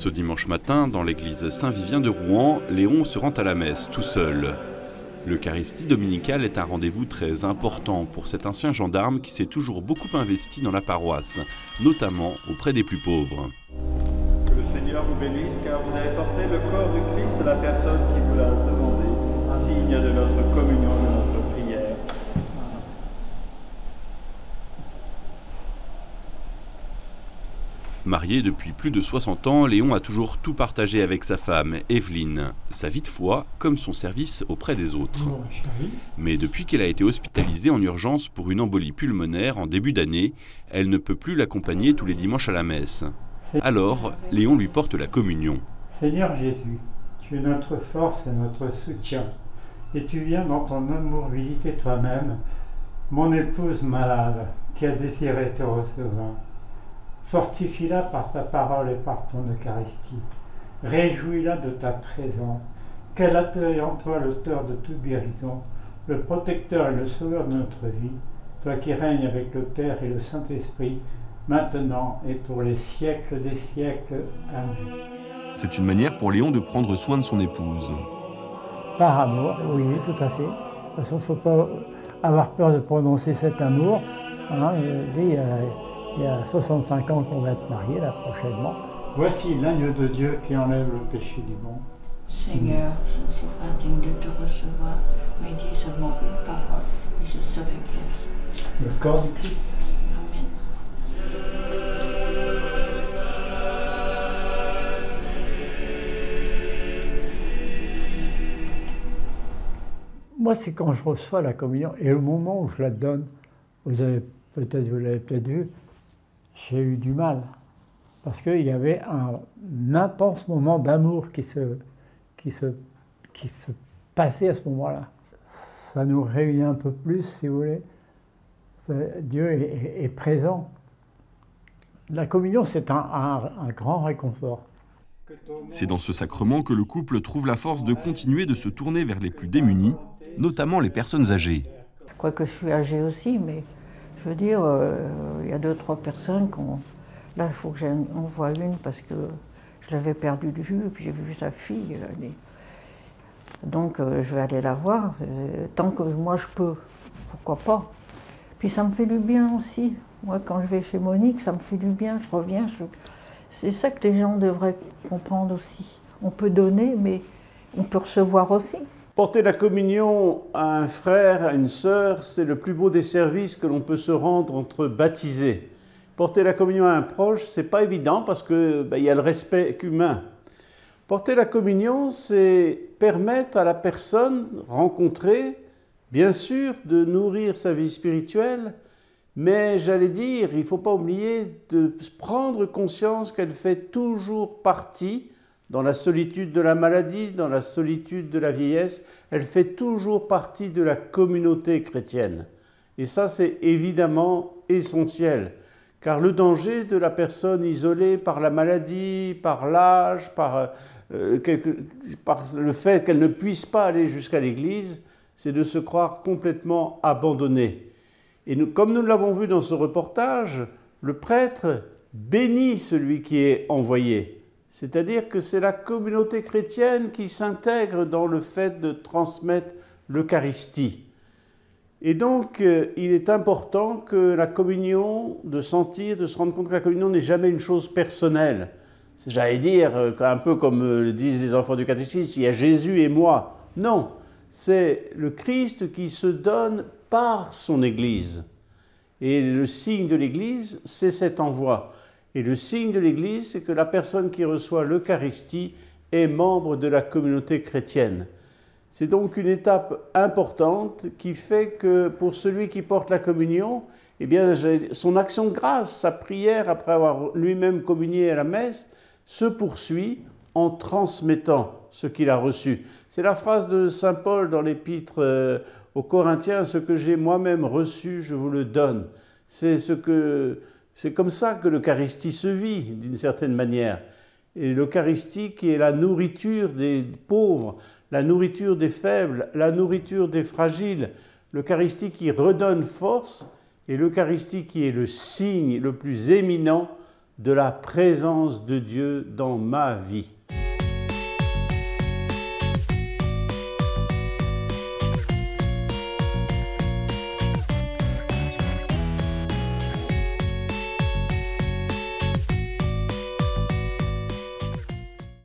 Ce dimanche matin, dans l'église Saint-Vivien de Rouen, Léon se rend à la messe tout seul. L'Eucharistie dominicale est un rendez-vous très important pour cet ancien gendarme qui s'est toujours beaucoup investi dans la paroisse, notamment auprès des plus pauvres. Que le Seigneur vous bénisse, car vous avez porté le corps du Christ, la personne qui vous l'a demandé, signe de notre communion, de notre prière. Marié depuis plus de 60 ans, Léon a toujours tout partagé avec sa femme, Evelyne, sa vie de foi comme son service auprès des autres. Mais depuis qu'elle a été hospitalisée en urgence pour une embolie pulmonaire en début d'année, elle ne peut plus l'accompagner tous les dimanches à la messe. Alors, Léon lui porte la communion. Seigneur Jésus, tu es notre force et notre soutien, et tu viens dans ton amour visiter toi-même mon épouse malade qui a désiré te recevoir. Fortifie-la par ta parole et par ton Eucharistie. Réjouis-la de ta présence. Qu'elle accueille en toi l'auteur de toute guérison, le protecteur et le sauveur de notre vie, toi qui règnes avec le Père et le Saint-Esprit, maintenant et pour les siècles des siècles. Amen. C'est une manière pour Léon de prendre soin de son épouse. Par amour, oui, tout à fait. De toute façon, il ne faut pas avoir peur de prononcer cet amour. Hein, il y a 65 ans qu'on va être mariés, là, prochainement. Voici l'agneau de Dieu qui enlève le péché du monde. Seigneur, je ne suis pas digne de te recevoir, mais dis seulement une parole et je serai guéri. Le corps du Christ. Amen. Moi, c'est quand je reçois la communion et au moment où je la donne, vous l'avez peut-être vu, j'ai eu du mal. Parce qu'il y avait un intense moment d'amour qui se passait à ce moment-là. Ça nous réunit un peu plus, si vous voulez. Dieu est présent. La communion, c'est un grand réconfort. C'est dans ce sacrement que le couple trouve la force de continuer de se tourner vers les plus démunis, notamment les personnes âgées. Quoique je suis âgée aussi, mais je veux dire, il y a 2-3 personnes qu'on... Là, il faut que j'en voie une parce que je l'avais perdue de vue, et puis j'ai vu sa fille. Donc, je vais aller la voir. Tant que moi, je peux, pourquoi pas. Puis ça me fait du bien aussi. Moi, quand je vais chez Monique, ça me fait du bien. Je reviens. C'est ça que les gens devraient comprendre aussi. On peut donner, mais on peut recevoir aussi. Porter la communion à un frère, à une sœur, c'est le plus beau des services que l'on peut se rendre entre baptisés. Porter la communion à un proche, c'est pas évident parce que y a le respect humain. Porter la communion, c'est permettre à la personne rencontrée, bien sûr, de nourrir sa vie spirituelle, mais j'allais dire, il ne faut pas oublier de prendre conscience qu'elle fait toujours partie, dans la solitude de la maladie, dans la solitude de la vieillesse, elle fait toujours partie de la communauté chrétienne. Et ça, c'est évidemment essentiel, car le danger de la personne isolée par la maladie, par l'âge, par le fait qu'elle ne puisse pas aller jusqu'à l'église, c'est de se croire complètement abandonnée. Et comme nous l'avons vu dans ce reportage, le prêtre bénit celui qui est envoyé. C'est-à-dire que c'est la communauté chrétienne qui s'intègre dans le fait de transmettre l'Eucharistie. Et donc, il est important que la communion, de se rendre compte que la communion n'est jamais une chose personnelle. J'allais dire, un peu comme le disent les enfants du catéchisme, il y a Jésus et moi. Non, c'est le Christ qui se donne par son Église. Et le signe de l'Église, c'est cet envoi. Et le signe de l'Église, c'est que la personne qui reçoit l'Eucharistie est membre de la communauté chrétienne. C'est donc une étape importante qui fait que pour celui qui porte la communion, eh bien, son action de grâce, sa prière après avoir lui-même communié à la messe, se poursuit en transmettant ce qu'il a reçu. C'est la phrase de saint Paul dans l'épître aux Corinthiens, « Ce que j'ai moi-même reçu, je vous le donne ». C'est comme ça que l'Eucharistie se vit, d'une certaine manière. Et l'Eucharistie qui est la nourriture des pauvres, la nourriture des faibles, la nourriture des fragiles, l'Eucharistie qui redonne force et l'Eucharistie qui est le signe le plus éminent de la présence de Dieu dans ma vie.